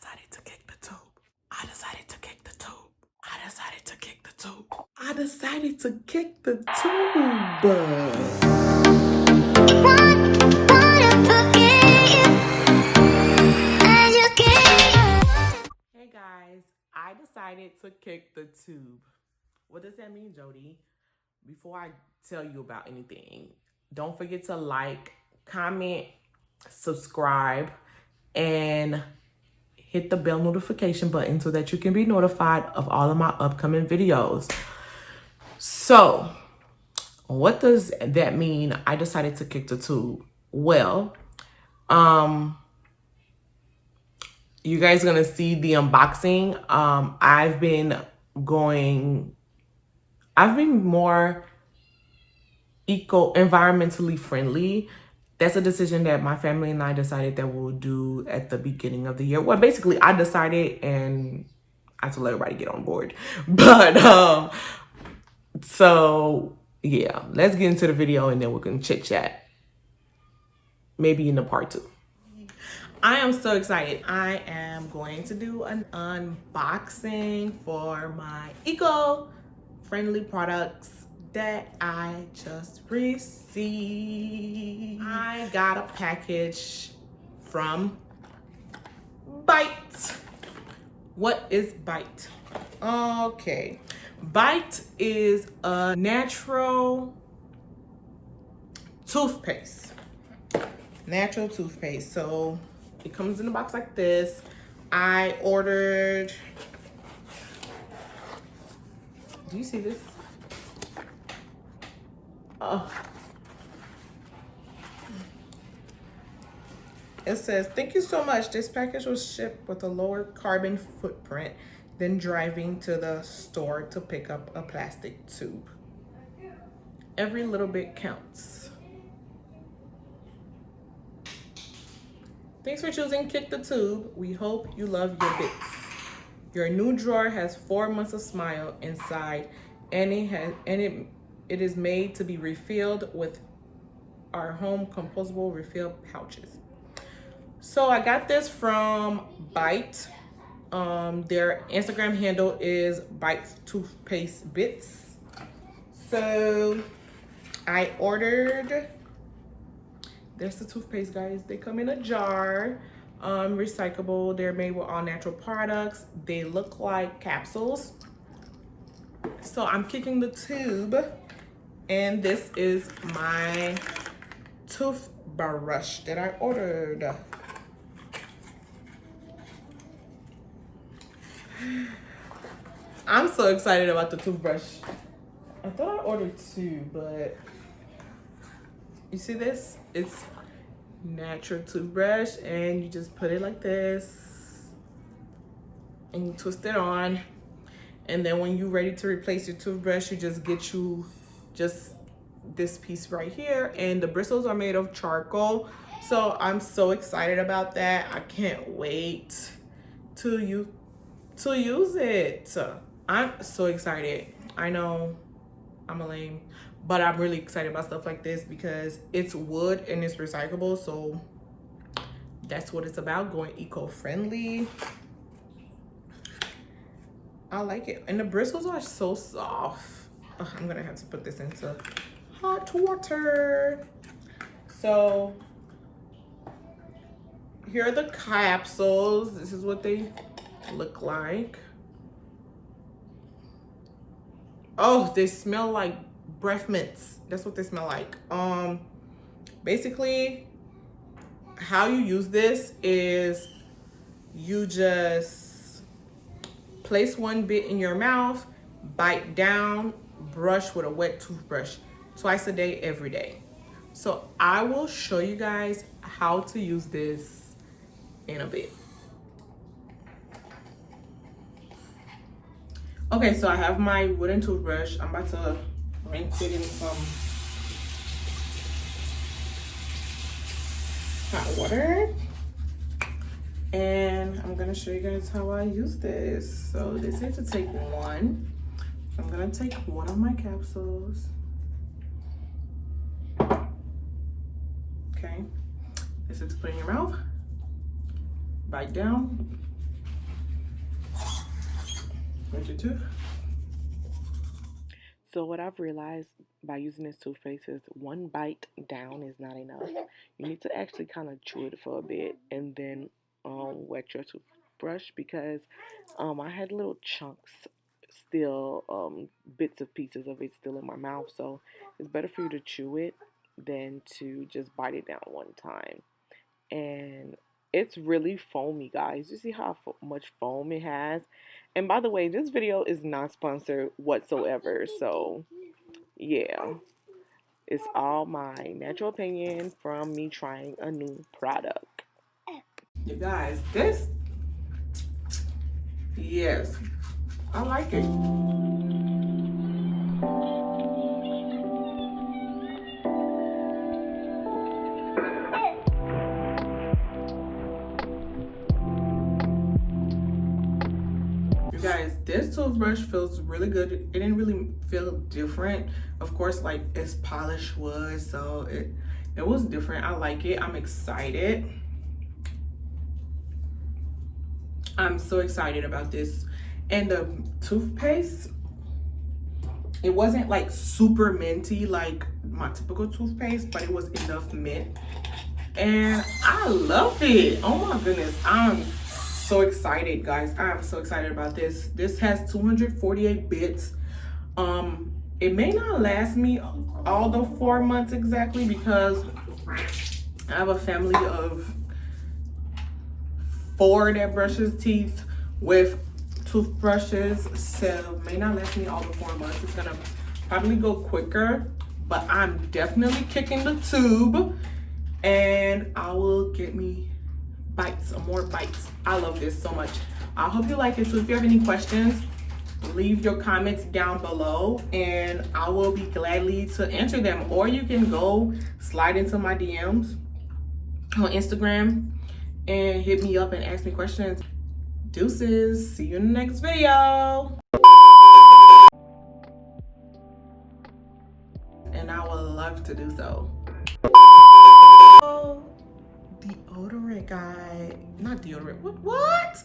decided to kick the tube. I decided to kick the tube. I decided to kick the tube. I decided to kick the tube. Hey guys, I decided to kick the tube. What does that mean, Jody? Before I tell you about anything, don't forget to like, comment, subscribe, and hit the bell notification button so that you can be notified of all of my upcoming videos. So, what does that mean? I decided to kick the tube. Well, you guys are gonna see the unboxing. I've been more environmentally friendly. That's a decision that my family and I decided that we'll do at the beginning of the year. Well, basically I decided and I told everybody to get on board. But so yeah, let's get into the video and then we can chit chat. Maybe in the part 2. I am so excited. I am going to do an unboxing for my eco-friendly products that I just received. I got a package from Bite. What is Bite? Okay. Bite is a natural toothpaste. Natural toothpaste. So it comes in a box like this. I ordered, do you see this? It says, thank you so much. This package was shipped with a lower carbon footprint than driving to the store to pick up a plastic tube. Every little bit counts. Thanks for choosing Kick the Tube. We hope you love your bits. Your new drawer has 4 months of Smile inside, and it is made to be refilled with our home compostable refill pouches. So I got this from Bite. Their Instagram handle is Bite Toothpaste Bits. So I ordered, there's the toothpaste, guys. They come in a jar, recyclable. They're made with all natural products. They look like capsules. So I'm kicking the tube, and this is my toothbrush that I ordered. I'm so excited about the toothbrush. I thought I ordered 2, but you see this? It's natural toothbrush, and you just put it like this and you twist it on, and then when you're ready to replace your toothbrush, you just get you just this piece right here, and the bristles are made of charcoal. So I'm so excited about that. I can't wait to use it. I'm so excited. I know I'm a lame, but I'm really excited about stuff like this because it's wood and it's recyclable. So that's what it's about, going eco-friendly. I like it. And the bristles are so soft. Ugh, I'm gonna have to put this into hot water. So here are the capsules. This is what they look like. Oh, they smell like breath mints. That's what they smell like. Basically how you use this is you just place one bit in your mouth, bite down, brush with a wet toothbrush twice a day, every day. So I will show you guys how to use this in a bit. Okay, so I have my wooden toothbrush. I'm about to rinse it in some hot water. And I'm gonna show you guys how I use this. So they say to take one. So I'm gonna take one of my capsules. Okay, this is to put in your mouth. Bite down, With your tooth. So what I've realized by using this toothpaste is one bite down is not enough. You need to actually kind of chew it for a bit and then wet your toothbrush because I had little chunks still, bits of pieces of it still in my mouth. So it's better for you to chew it than to just bite it down one time. And it's really foamy, guys. You see how much foam it has? And by the way, this video is not sponsored whatsoever. So, yeah, it's all my natural opinion from me trying a new product. You guys, this, yes, I like it. You guys, this toothbrush feels really good. It didn't really feel different. Of course, like it's polished wood, so it was different. I like it. I'm excited. I'm so excited about this. And the toothpaste, it wasn't like super minty like my typical toothpaste, but it was enough mint. And I love it. Oh my goodness. I'm so excited, guys. I'm so excited about this. This has 248 bits. It may not last me all the 4 months exactly because I have a family of 4 that brushes teeth with toothbrushes, so may not last me all the 4 months. It's gonna probably go quicker, but I'm definitely kicking the tube and I will get me bites, more bites. I love this so much. I hope you like it. So if you have any questions, leave your comments down below and I will be gladly to answer them, or you can go slide into my DMs on Instagram and hit me up and ask me questions. Deuces, see you in the next video. And I would love to do so. Oh, deodorant guy, not deodorant, what?